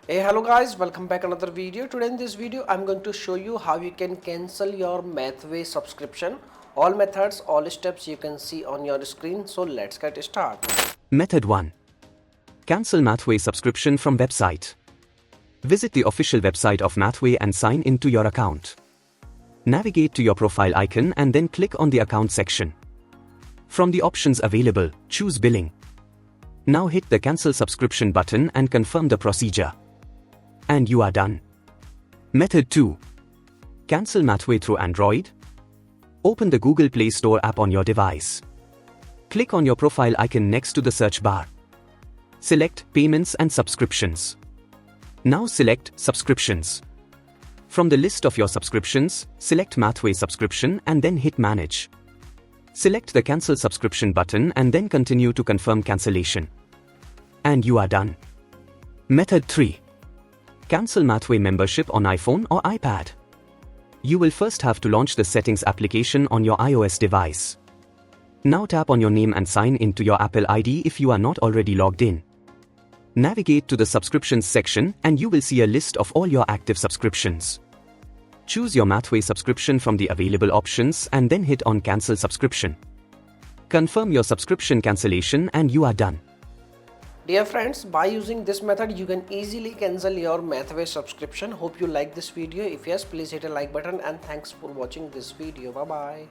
Hey, hello guys, welcome back another video. Today in this video I'm going to show you how you can cancel your Mathway subscription. All methods, all steps you can see on your screen. So let's get started. Method 1. Cancel Mathway subscription from website. Visit the official website of Mathway and sign into your account. Navigate to your profile icon and then click on the account section. From the options available, choose billing. Now hit the cancel subscription button and confirm the procedure. And you are done. Method 2. Cancel Mathway through Android. Open the Google Play Store app on your device. Click on your profile icon next to the search bar. Select Payments and Subscriptions. Now select Subscriptions. From the list of your subscriptions, select Mathway subscription and then hit Manage. Select the Cancel Subscription button and then continue to confirm cancellation. And you are done. Method 3. Cancel Mathway membership on iPhone or iPad. You will first have to launch the Settings application on your iOS device. Now tap on your name and sign into your Apple ID if you are not already logged in. Navigate to the Subscriptions section and you will see a list of all your active subscriptions. Choose your Mathway subscription from the available options and then hit on Cancel Subscription. Confirm your subscription cancellation and you are done. Dear friends, by using this method you can easily cancel your Mathway subscription. Hope you like this video. If yes, please hit a like button and thanks for watching this video. Bye bye.